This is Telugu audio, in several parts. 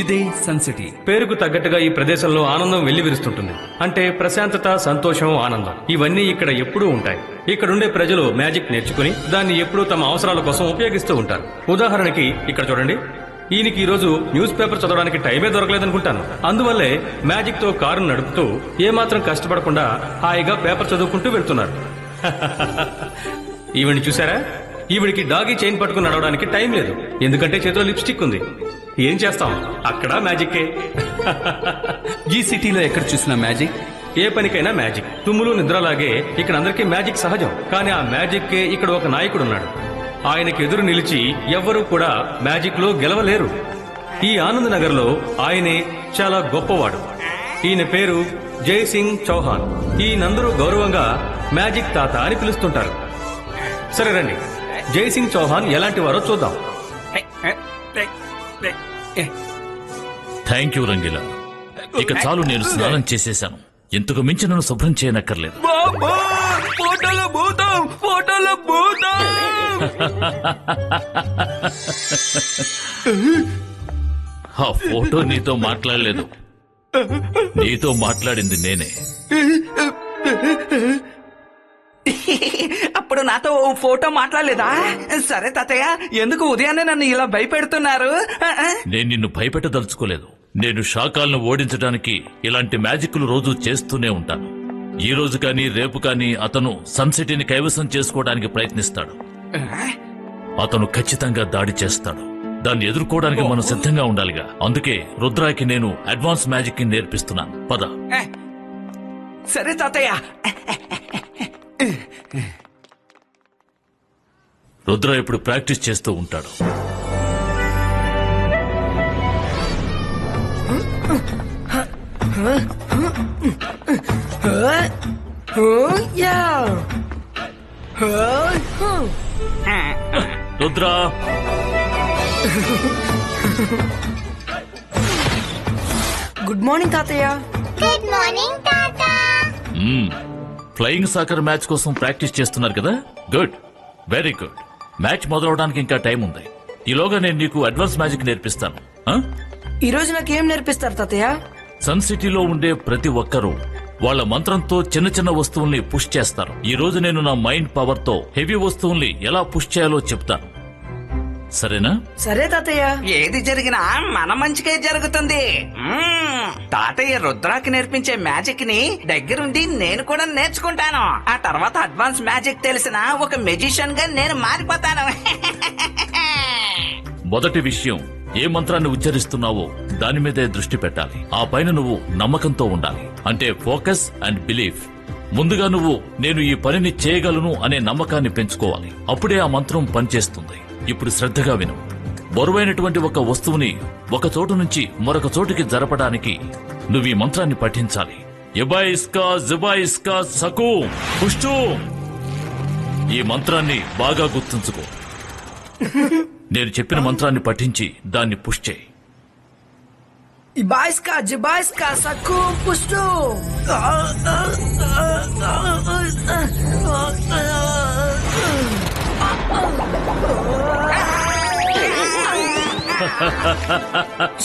ఇదే సన్ సిటీ. పేరుకు తగ్గట్టుగా ఈ ప్రదేశంలో ఆనందం వెల్లివిరుస్తుంటుంది. అంటే ప్రశాంతత, సంతోషం, ఆనందం ఇవన్నీ ఇక్కడ ఎప్పుడూ ఉంటాయి. ఇక్కడుండే ప్రజలు మ్యాజిక్ నేర్చుకుని దాన్ని ఎప్పుడూ తమ అవసరాల కోసం ఉపయోగిస్తూ ఉంటారు. ఉదాహరణకి ఇక్కడ చూడండి, ఈయనకి ఈ రోజు న్యూస్ పేపర్ చదవడానికి టైమే దొరకలేదనుకుంటాను. అందువల్లే మ్యాజిక్ తో కారును నడుపుతూ ఏమాత్రం కష్టపడకుండా హాయిగా పేపర్ చదువుకుంటూ వెళ్తున్నారు. ఈవిని చూసారా? ఈవిడికి డాగీ చైన్ పట్టుకుని నడవడానికి టైం లేదు, ఎందుకంటే చేతిలో లిప్స్టిక్ ఉంది. ఏం చేస్తాం, అక్కడ మ్యాజిక్కే. ఈ సిటీలో ఎక్కడ చూసినా మ్యాజిక్. ఏ పనికైనా మ్యాజిక్. తుమ్ములు నిద్రలాగే ఇక్కడ అందరికీ మ్యాజిక్ సహజం. కానీ ఆ మ్యాజిక్కే ఇక్కడ ఒక నాయకుడున్నాడు. ఆయనకు ఎదురు నిలిచి ఎవ్వరూ కూడా మ్యాజిక్ లో గెలవలేరు. ఈ ఆనంద్ నగర్ లో ఆయనే చాలా గొప్పవాడు. ఈయన పేరు జైసింగ్ చౌహాన్. ఈయనందరూ గౌరవంగా మ్యాజిక్ తాత అని పిలుస్తుంటారు. సరే రండి, జైసింగ్ చౌహాన్ ఎలాంటి వారో చూద్దాం. Thank you Rangeela. ఇక చాలు, నేను స్నానం చేసేశాను. ఇంతకు మించి నన్ను శుభ్రం చేయనక్కర్లేదు. ఆ ఫోటో నీతో మాట్లాడలేదు, నీతో మాట్లాడింది నేనే. అప్పుడు నాతో ఓ ఫోటో మాట్లాడలేదా? సరే తాతయ్య, ఎందుకు ఉదయాన్నే నన్ను ఇలా భయపెడుతున్నారు? నేను నిన్ను భయపెట్టదలుచుకోలేదు. నేను శాకాలను ఓడించడానికి ఇలాంటి మ్యాజిక్లు రోజు చేస్తూనే ఉంటాను. ఈ రోజు కానీ రేపు కానీ అతను సన్ సిటీని కైవసం చేసుకోవడానికి ప్రయత్నిస్తాడు. అతను ఖచ్చితంగా దాడి చేస్తాడు. దాన్ని ఎదుర్కోవడానికి మనం సిద్ధంగా ఉండాలిగా. అందుకే రుద్రాకి నేను అడ్వాన్స్ మ్యాజిక్ ని నేర్పిస్తున్నాను. పద. సరే తాతయ్య. రుద్ర ఇప్పుడు ప్రాక్టీస్ చేస్తూ ఉంటాడు. రుద్ర, గుడ్ మార్నింగ్ తాతయ్య. గుడ్ మార్నింగ్ తాతా. ఫ్లయింగ్ సాకర్ మ్యాచ్ కోసం ప్రాక్టీస్ చేస్తున్నారు కదా? Good, very good. మ్యాచ్ మొదలవడానికి ఇంకా టైం ఉంది. ఈలోగా నేను నీకు అడ్వాన్స్ మ్యాజిక్ నేర్పిస్తాను. ఈ రోజు నాకేం నేర్పిస్తారు తాతయ్య? సన్ సిటీలో ఉండే ప్రతి ఒక్కరూ వాళ్ళ మంత్రంతో చిన్న చిన్న వస్తువుల్ని పుష్ చేస్తారు. ఈ రోజు నేను నా మైండ్ పవర్ తో హెవీ వస్తువుల్ని ఎలా పుష్ చేయాలో చెప్తాను. సరేనా? సరే తాతయ్య. ఏది జరిగినా మన మంచికే జరుగుతుంది. తాతయ్య రుద్రాకి నేర్పించే మ్యాజిక్ ని దగ్గరుండి నేను కూడా నేర్చుకుంటాను. ఆ తర్వాత అడ్వాన్స్ మ్యాజిక్ తెలిసిన ఒక మెజిషియన్ గా నేను మారిపోతాను. మొదటి విషయం, ఏ మంత్రాన్ని ఉచ్చరిస్తున్నావో దాని మీదే దృష్టి పెట్టాలి. ఆ పైన నువ్వు నమ్మకంతో ఉండాలి. అంటే ఫోకస్ అండ్ బిలీఫ్. ముందుగా నువ్వు నేను ఈ పనిని చేయగలను అనే నమ్మకాన్ని పెంచుకోవాలి. అప్పుడే ఆ మంత్రం పనిచేస్తుంది. ఇప్పుడు శ్రద్ధగా విను. బరువైనటువంటి ఒక వస్తువుని ఒక చోటు నుంచి మరొక చోటుకి జరపడానికి నువ్వు ఈ మంత్రాన్ని పఠించాలి. ఎబాయిస్కా జుబాయిస్కా సకు పుష్టు. ఈ మంత్రాన్ని బాగా గుర్తుంచుకో. నేను చెప్పిన మంత్రాన్ని పఠించి దాన్ని పుష్ చేయి. ఇబాయిస్కా జిబాయిస్కా సక్కు పుష్టు.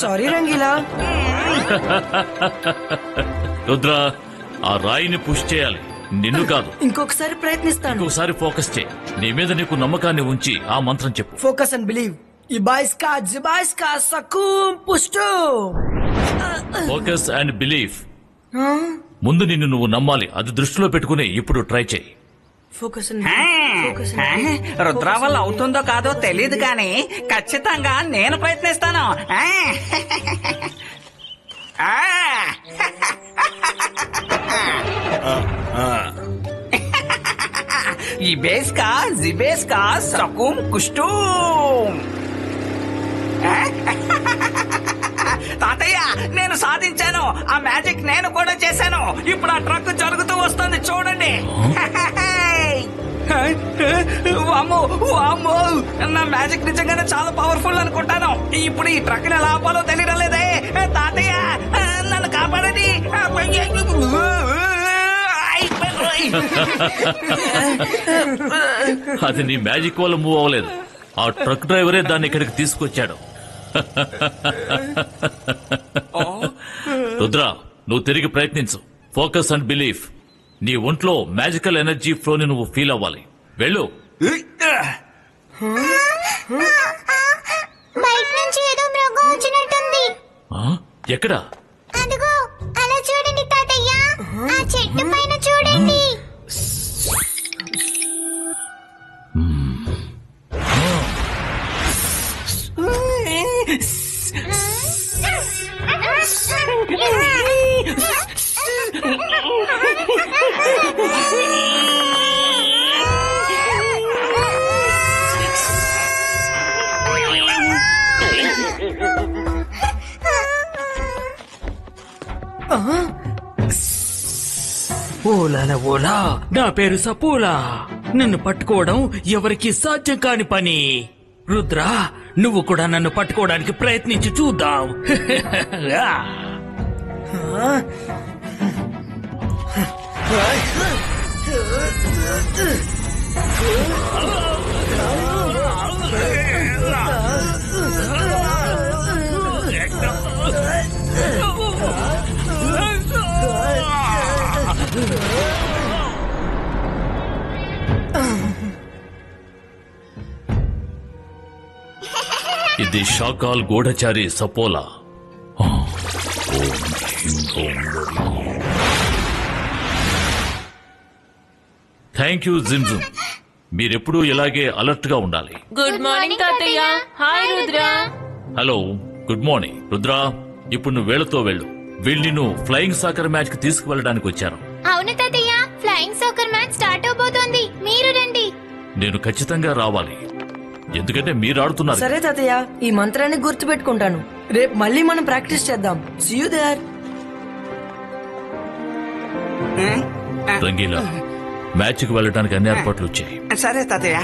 సారీ రంగీలా. రుద్ర, ఆ రాయిని పుష్ చేయాలి, నిన్ను కాదు. ఇంకొకసారి ప్రయత్నిస్తాను. ఇంకొకసారి ఫోకస్ చేయి. నీ మీద నీకు నమ్మకాన్ని ఉంచి ఆ మంత్రం చెప్పు. Focus and believe. ఇబాయిస్కా జిబాయిస్కా సక్కు పుష్టు. Focus and belief. ముందు నిన్ను నువ్వు నమ్మాలి. అది దృష్టిలో పెట్టుకుని ఇప్పుడు ట్రై చేయి. ఫోకస్ రుద్రా వల్ల అవుతుందో కాదో తెలియదు కానీ ఖచ్చితంగా నేను ప్రయత్నిస్తాను. ఇబేస్కా జిబేస్కా సకుం కుష్టూం. తాతయ్య, నేను సాధించాను. ఆ మ్యాజిక్ నేను కూడా చేశాను. ఇప్పుడు ఆ ట్రక్ జరుగుతూ వస్తుంది, చూడండి. వామ్మో, వామ్మో, నా మ్యాజిక్ నిజంగానే చాలా పవర్ఫుల్ అనుకుంటాను. ఇప్పుడు ఈ ట్రక్ ని ఎలా ఆపాలో తెలియడం లేదే. తాతయ్య, నన్ను కాపాడండి. అది నీ మ్యాజిక్ వల్ల మూవ్ అవ్వలేదు. ఆ ట్రక్ డ్రైవరే దాన్ని ఇక్కడికి తీసుకొచ్చాడు. రుద్ర, నువ్వు తిరిగి ప్రయత్నించు. Focus and belief. నీ ఒంట్లో మ్యాజికల్ ఎనర్జీ ఫ్లోని నువ్వు ఫీల్ అవ్వాలి. వెళ్ళు. బయట నుంచి ఏదో మృగం వచ్చినట్టుంది. ఆ? ఎక్కడ? అదిగో అలా చూడండి తాతయ్య, ఆ చెట్టు పైన చూడండి. ఓలాల ఓలా, నా పేరు సపూలా. నన్ను పట్టుకోవడం ఎవరికి సాధ్యం కాని పని. రుద్ర, నువ్వు కూడా నన్ను పట్టుకోవడానికి ప్రయత్నించి చూద్దాం. ఇది షాకాల్ గూఢచారి సపోలా. Thank you జిమ్జుమ్. మీరెప్పుడూ ఇలాగే అలర్ట్ గా ఉండాలి. గుడ్ మార్నింగ్ తాతయ్య. Hi Rudra. Hello, good morning. Rudra, ఇప్పుడు నువ్వు వేళతో వెళ్ళు. వీళ్ళని ఫ్లయింగ్ సాకర్ మ్యాచ్ కి తీసుకువెళ్ళడానికి వచ్చాను. అవును తాతయ్య, ఫ్లయింగ్ సాకర్ మ్యాచ్ స్టార్ట్ అవబోతోంది. మీరు రండి. నేను ఖచ్చితంగా రావాలి, ఎందుకంటే మీరు ఆడుతున్నారు. సరే తాతయ్య, ఈ మంత్రాన్ని గుర్తు పెట్టుకుంటాను. రేపు మళ్ళీ మనం ప్రాక్టీస్ చేద్దాం. See you there. Rangeela, match కి వెళ్ళడానికి అన్ని ఏర్పాట్లు వచ్చాయి. సరే తాతయ్య.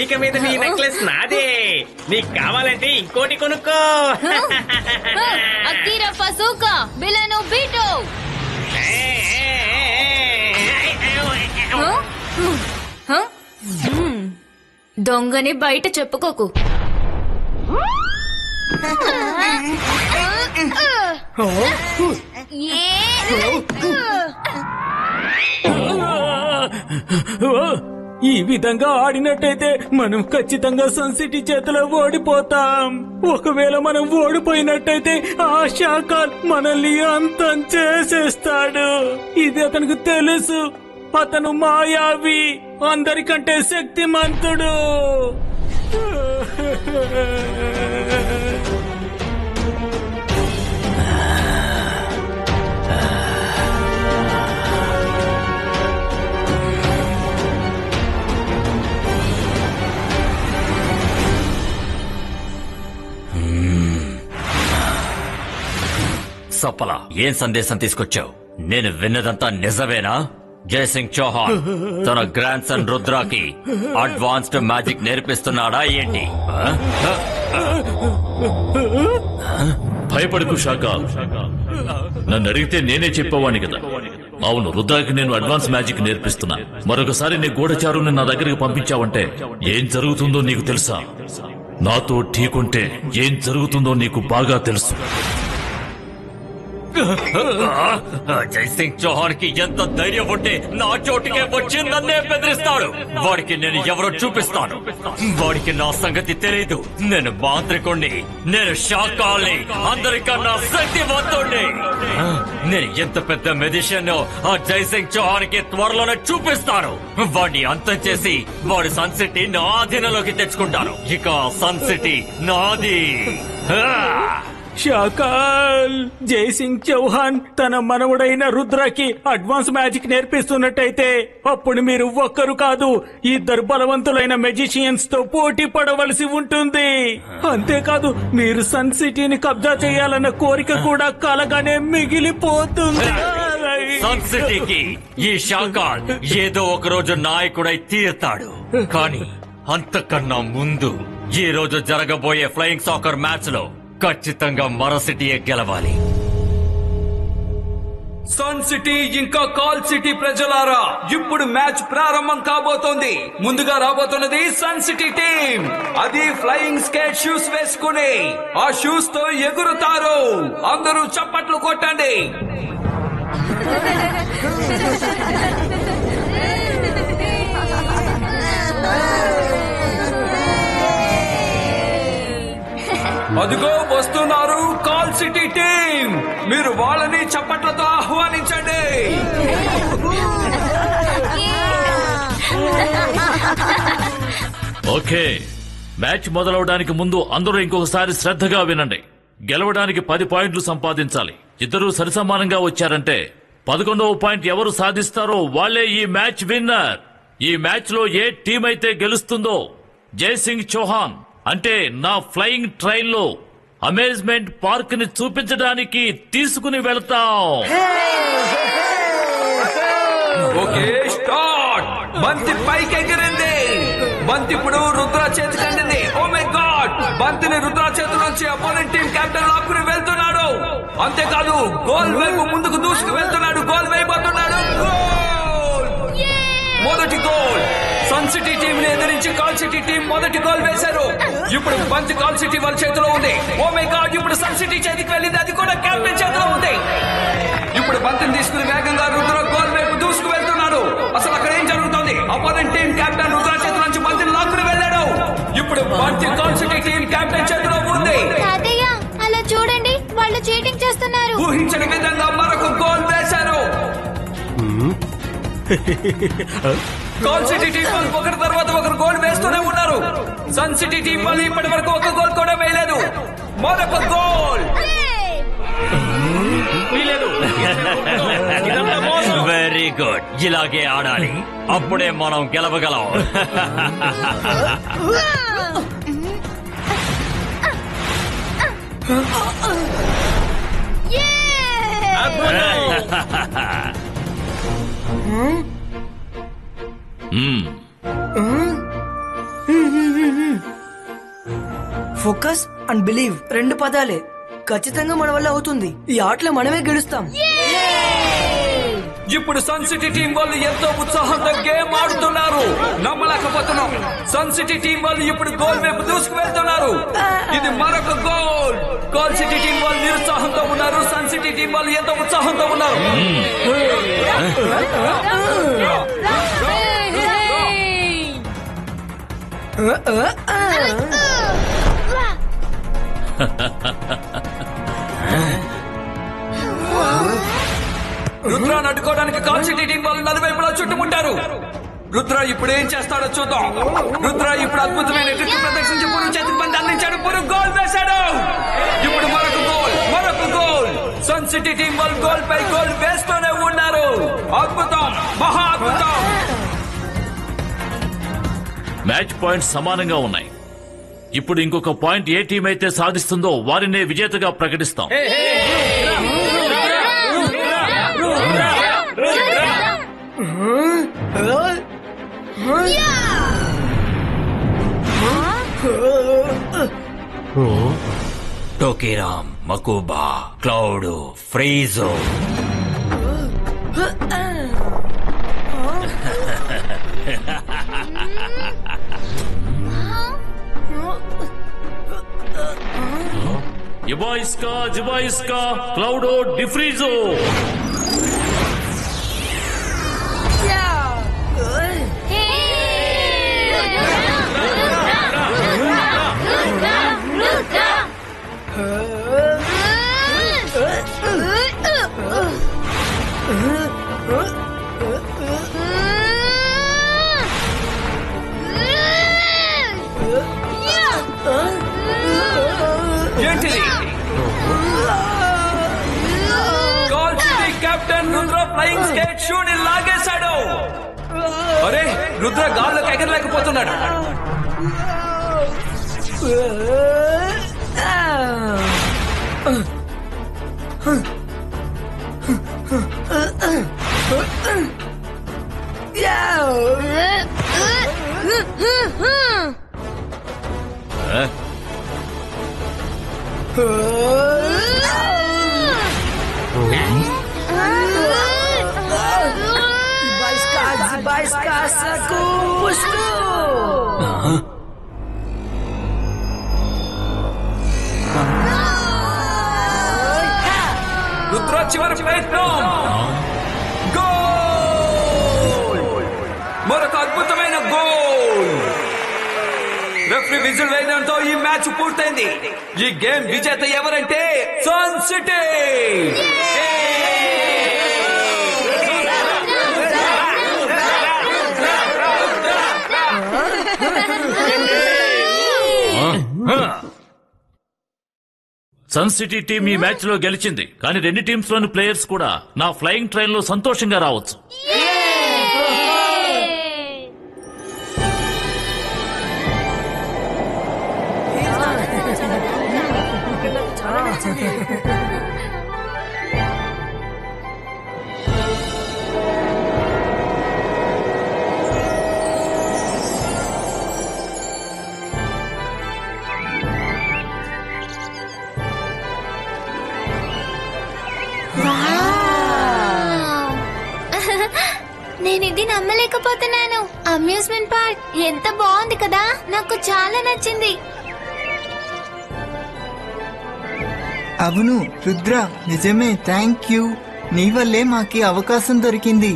ఇక మీద నీ నెక్లెస్ నాదే. నీకు కావాలంటే ఇంకోటి కొనుక్కో. అకీరా ఫజూకా బిలను బీటో. దొంగని బయట చెప్పుకోకు. ఈ విధంగా ఆడినట్టయితే మనం ఖచ్చితంగా సన్ సిటీ చేతిలో ఓడిపోతాం. ఒకవేళ మనం ఓడిపోయినట్టయితే ఆ షాకాల్ మనల్ని అంతం చేసేస్తాడు. ఇది అతనికి తెలుసు. అతను మాయావి, అందరికంటే శక్తిమంతుడు. సప్పల, ఏం సందేశం తీసుకొచ్చావు? నేను విన్నదంతా నిజమేనా? జయసింగ్ చౌహాన్ తన గ్రాండ్ సన్ రుద్రాకి అడ్వాన్స్డ్ మ్యాజిక్ నేర్పిస్తున్నాడా ఏంటి? భయపడకు షాకాల్. నన్ను అడిగితే నేనే చెప్పేవాణ్ణి కదా. అవును, రుద్రాకి నేను అడ్వాన్స్ మ్యాజిక్ నేర్పిస్తున్నా. మరొకసారి నీ గూఢచారుని నా దగ్గరికి పంపించావంటే ఏం జరుగుతుందో నీకు తెలుసా? నాతో ఢీకొంటే ఏం జరుగుతుందో నీకు బాగా తెలుసు. జైసింగ్ చౌహాన్ కి ఎంత ధైర్యం ఉంటే నా చోటుకే వచ్చి నన్నే బెదిరిస్తాడు. వాడికి నేను ఎవరో చూపిస్తాను. వాడికి నా సంగతి తెలియదు. నేను మాంత్రికుణ్ణి, నేను షాకాల్ని, అందరికన్నా శక్తివంతుణ్ణి. నేను ఎంత పెద్ద మెజిషియన్ ఆ జైసింగ్ చౌహాన్ కి త్వరలోనే చూపిస్తాను. వాడిని అంతం చేసి వాడి సన్ సిటీ నా ఆధీనంలోకి తెచ్చుకుంటాను. ఇక సన్ సిటీ నాది. షాకాల్, జైసింగ్ చౌహాన్ తన మనవడైన రుద్రకి అడ్వాన్స్ మ్యాజిక్ నేర్పిస్తున్నట్టయితే అప్పుడు మీరు ఒక్కరు కాదు, ఇద్దరు బలవంతులైన మెజిషియన్స్ తో పోటీ పడవలసి ఉంటుంది. అంతేకాదు, మీరు సన్ సిటీని కబ్జా చేయాలన్న కోరిక కూడా కలగానే మిగిలిపోతుంది. సన్ సిటీకి ఈ షాకాల్ ఏదో ఒక రోజు నాయకుడై తీరుతాడు. కానీ అంతకన్నా ముందు ఈ రోజు జరగబోయే ఫ్లయింగ్ సాకర్ మ్యాచ్ లో ఖచ్చితంగా మరో సిటీయే గెలవాలి. సన్ సిటీ ఇంకా కాల్ సిటీ ప్రజలారా, ఇప్పుడు మ్యాచ్ ప్రారంభం కాబోతోంది. ముందుగా రాబోతున్నది సన్ సిటీ టీం. అది ఫ్లయింగ్ స్కేట్ షూస్ వేసుకుని ఆ షూస్ తో ఎగురుతారు. అందరూ చప్పట్లు కొట్టండి. అదిగో వస్తున్నారు కాల్ సిటీ టీం. మీరు వాళ్ళని చప్పట్లతో ఆహ్వానించండి. ఓకే, మ్యాచ్ మొదలవడానికి ముందు అందరూ ఇంకొకసారి శ్రద్ధగా వినండి. గెలవడానికి 10 పాయింట్లు సంపాదించాలి. ఇద్దరూ సరిసమానంగా వచ్చారంటే 11వ పాయింట్ ఎవరు సాధిస్తారో వాళ్లే ఈ మ్యాచ్ విన్నర్. ఈ మ్యాచ్ లో ఏ టీం అయితే గెలుస్తుందో జైసింగ్ చౌహాన్ అంటే నా ఫ్లయింగ్ ట్రైన్ లో అమేజ్మెంట్ పార్క్ ని చూపించడానికి తీసుకుని వెళ్తాం. Okay, start. బంతి పైకి ఎగిరింది. బంతి ఇప్పుడు రుద్ర చేతికి అందింది. ఓ మై గాడ్, బంతిని రుద్ర చేతి నుంచి అపోనెంట్ టీం కెప్టెన్ లాక్కుని వెళ్తున్నాడు. అంతేకాదు గోల్ వైపు ముందుకు దూసుకు వెళ్తున్నాడు. గోల్ వేయబోతున్నాడు. గోల్! మొదటి గోల్. సన్ సిటీ టీం ని ఎదిరించి కాల్ సిటీ టీం మొదటి గోల్ వేశారు. ఇప్పుడు బంతి కాల్ సిటీ వాళ్ళ చేతిలో ఉంది. ఓ మై గాడ్, ఇప్పుడు సన్ సిటీ చేతికి వెళ్ళింది. అది కూడా కెప్టెన్ చేతిలో ఉంది. ఇప్పుడు బంతిని తీసుకుని వేగంగా రుద్ర గోల్ వైపు దూసుకు వెళ్తున్నాడు. అసలు అక్కడ ఏం జరుగుతోంది? అపోనెంట్ టీం కెప్టెన్ రుద్ర చేతి నుంచి బంతిని లాక్కుని వెళ్ళాడు. ఇప్పుడు బంతి కాల్ సిటీ టీం కెప్టెన్ చేతిలో ఉంది. తాతయ్య అలా చూడండి, వాళ్ళు చీటింగ్ చేస్తున్నారు. ఊహించని విధంగా మరొక గోల్ వేశారు. కాల్ సిటీ టీం వాళ్ళు ఒకరి తర్వాత ఒకరు గోల్ వేస్తూనే ఉన్నారు. సన్ సిటీ టీం వాళ్ళు ఇప్పటి వరకు ఒక గోల్ కూడా వేయలేదు. మరొక గోల్. వెరీ గుడ్, ఇలాగే ఆడాలి. అప్పుడే మనం గెలవగలం. ఫోకస్ అండ్ బిలీవ్ 2 పదాలే. ఖచ్చితంగా మన వల్ల అవుతుంది. ఈ ఆటలో మనమే గెలుస్తాం. ఇప్పుడు సన్ సిటీ టీం వాళ్ళు ఎంతో ఉత్సాహంతో గేమ్ ఆడుతున్నారు. నమ్మలేకపోతున్నాం. సన్ సిటీ టీం వాళ్ళు ఇప్పుడు గోల్ వైపు దూసుకు వెళ్తున్నారు. ఇది మరొక గోల్. కాల్ సిటీ టీం వాళ్ళు నిరుత్సాహంతో ఉన్నారు. సన్ సిటీ టీం వాళ్ళు ఎంతో ఉత్సాహంతో ఉన్నారు. రుద్రాన్ని అడ్డుకోవడానికి కాల్ సిటీ టీం వాళ్ళు నలువైపులా చుట్టుముట్టారు. రుద్ర ఇప్పుడు ఏం చేస్తాడో చూద్దాం. రుద్ర ఇప్పుడు అద్భుతమైన ట్రిక్ ప్రదర్శించి పురుగు చేతికి బంతి అందించాడు. పురుగు గోల్ వేశాడు. ఇప్పుడు మరొక గోల్, మరొక గోల్. సన్ సిటీ టీం వాళ్ళు గోల్ పై గోల్ వేస్తూనే ఉన్నారు. అద్భుతం, మహా అద్భుతం. మ్యాచ్ పాయింట్స్ సమానంగా ఉన్నాయి. ఇప్పుడు ఇంకొక పాయింట్ ఏ టీం అయితే సాధిస్తుందో వారినే విజేతగా ప్రకటిస్తాం. టోకీరామ్, మకుబా, క్లౌడ్, ఫ్రీజో. ఇబాయిస్కా, జిబాయిస్కా, క్లౌడో, డిఫ్రీజో. ఏంటిది? కాల్ city captain Rudra flying skate shoe ని లాగేశాడు. అరే, రుద్ర గాల్లోకి ఎగరలేకపోతున్నాడు. Zibajska, Saku, Pushku. రుద్ర చివరి ప్రయత్నం గోల్! మరొక అద్భుతమైన గోల్! రెఫరీ విజిల్ వేయడంతో ఈ మ్యాచ్ పూర్తయింది. ఈ గేమ్ విజేత ఎవరంటే Sun City. Sun City team ఈ మ్యాచ్ లో గెలిచింది. కానీ రెండు టీమ్స్ లోని ప్లేయర్స్ కూడా నా ఫ్లయింగ్ ట్రైన్ లో సంతోషంగా రావచ్చు. నేను ఇది నమ్మలేకపోతున్నాను. అమ్యూజ్మెంట్ పార్క్ ఎంత బాగుంది కదా, నాకు చాలా నచ్చింది. అవును రుద్ర, నిజమే. Thank you. నీ వల్లే మాకి అవకాశం దొరికింది.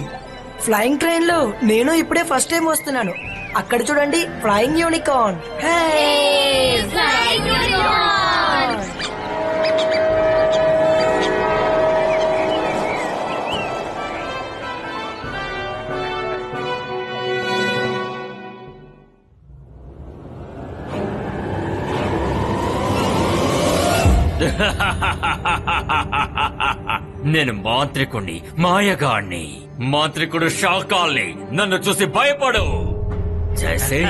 ఫ్లయింగ్ ట్రైన్ లో నేను ఇప్పుడే ఫస్ట్ టైం వస్తున్నాను. అక్కడ చూడండి, ఫ్లయింగ్ యూనికార్న్. నేను మాంత్రికుణ్ణి, మాయగాణ్ణి. మాంత్రికుడు షాకాల్ని. నన్ను చూసి భయపడు. జైసే,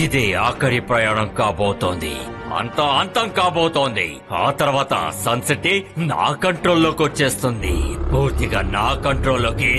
ఇదే ఆఖరి ప్రయాణం కాబోతోంది. అంతా అంతం కాబోతోంది. ఆ తర్వాత సన్సిటీ నా కంట్రోల్లోకి వచ్చేస్తుంది. పూర్తిగా నా కంట్రోల్లోకి.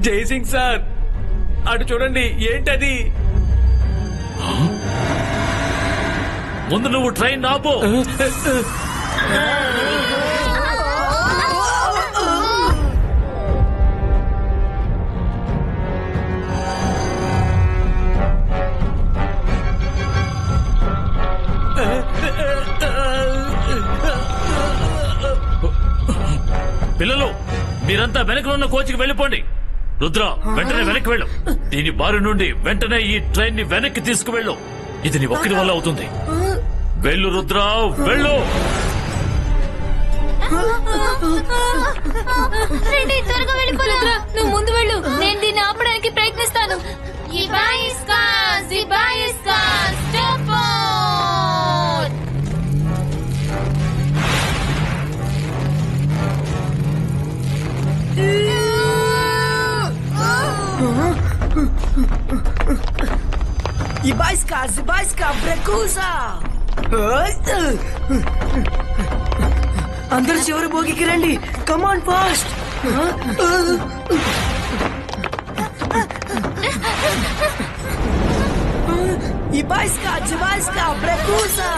జైసింగ్ సార్, అటు చూడండి. ఏంటది? ముందు నువ్వు ట్రైన్ ఆపు. పిల్లలు, మీరంతా వెనక ఉన్న కోచ్కి వెళ్ళిపోండి. రుద్ర, వెంటనే వెనక్కి వెళ్ళు. దీని బారి నుండి వెంటనే ఈ ట్రైన్ ని వెనక్కి తీసుకువెళ్ళు. ఇది నీ ఒక్కడి వల్ల అవుతుంది. వెళ్ళు రుద్ర, వెళ్ళు. త్వరగా వెళ్ళిపోరా. నువ్వు ముందు వెళ్ళు, నేను దీన్ని ఆపడానికి ప్రయత్నిస్తాను. Zibajska, Brekusa. అందరూ చివరి భోగికి రండి. Come on fast. Zibajska, Brekusa.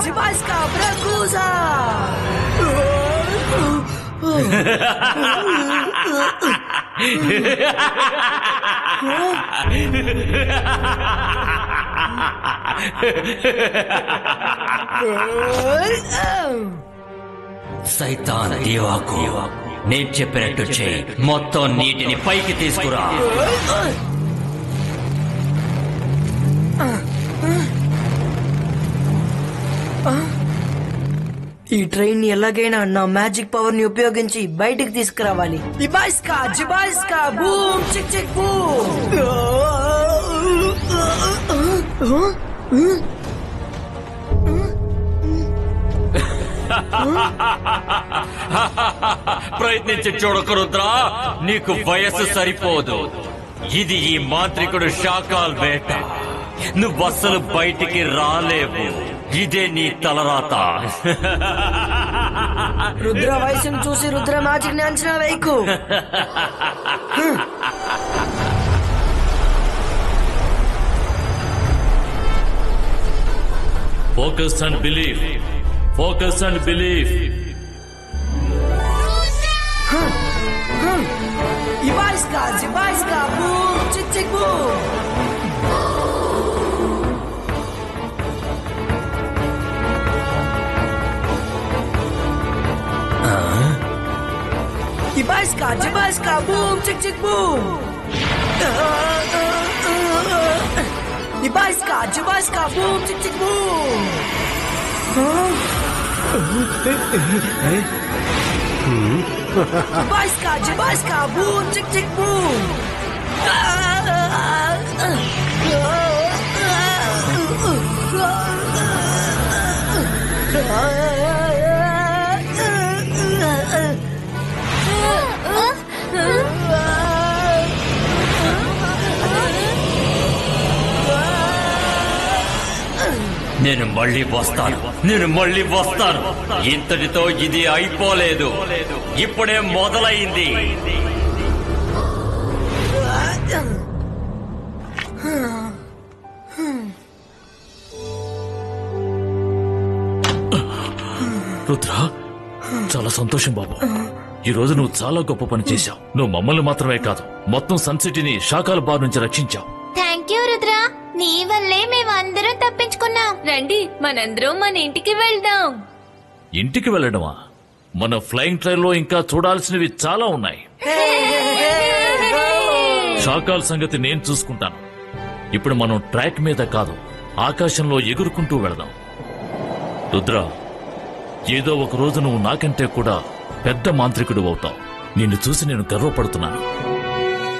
Zibajska, Brekusa. సైతాన్ దేవాకు, నేను చెప్పినట్టు చేయి. మొత్తం నీటిని పైకి తీసుకురా. ఈ ట్రైన్ ని ఎలాగైనా నా మ్యాజిక్ పవర్ ని ఉపయోగించి బయటికి తీసుకురావాలి. జిబాయిస్కా, బూమ్ చిక్ చిక్ బూమ్. ప్రయత్నించి చూడకు రుద్రా, నీకు వయస్సు సరిపోదు. ఇది ఈ మాంత్రికుడు షాకాల్ వేట. నువ్వు అస్సలు బయటికి రాలేవు. ఇదే నీ తలరాత. రుద్ర వయసును చూసి రుద్ర మ్యాజిక్ ని అంచనా వేయకు. Focus and believe, focus and believe. ఇబాయిస్కా జిబాయిస్కా boom chick chick boom. Ibaisca, Jibaisca, boom, chick, chick, boom. Ibaisca, Jibaisca, boom, chick, chick, boom. Ibaisca, Jibaisca, boom, chick, chick, boom. నేను మళ్ళీ వస్తాను, నేను మళ్ళీ వస్తాను. ఇంతటితో ఇది అయిపోలేదు, ఇప్పుడే మొదలైంది. రుద్ర, చాలా సంతోషం బాబు. ఈ రోజు నువ్వు చాలా గొప్ప పని చేశావు. నువ్వు మమ్మల్ని మాత్రమే కాదు, మొత్తం సన్ సిటీని షాకాల బార్ నుంచి రక్షించావు. థ్యాంక్ యూ రుద్ర, నీ వల్లే మేమందరం తప్పించుకున్నాం. రండి మనందరం మన ఇంటికి వెళ్దాం. ఇంటికి వెళ్ళడమా? మన ఫ్లయింగ్ ట్రైన్ లో ఇంకా చూడాల్సినవి చాలా ఉన్నాయి. షాకాల్ సంగతి నేను చూసుకుంటాను. ఇప్పుడు మనం ట్రాక్ మీద కాదు, ఆకాశంలో ఎగురుకుంటూ వెళదాం. రుద్ర, ఏదో ఒక రోజు నువ్వు నాకంటే కూడా పెద్ద మాంత్రికుడు అవుతావు. నిన్ను చూసి నేను గర్వపడుతున్నాను.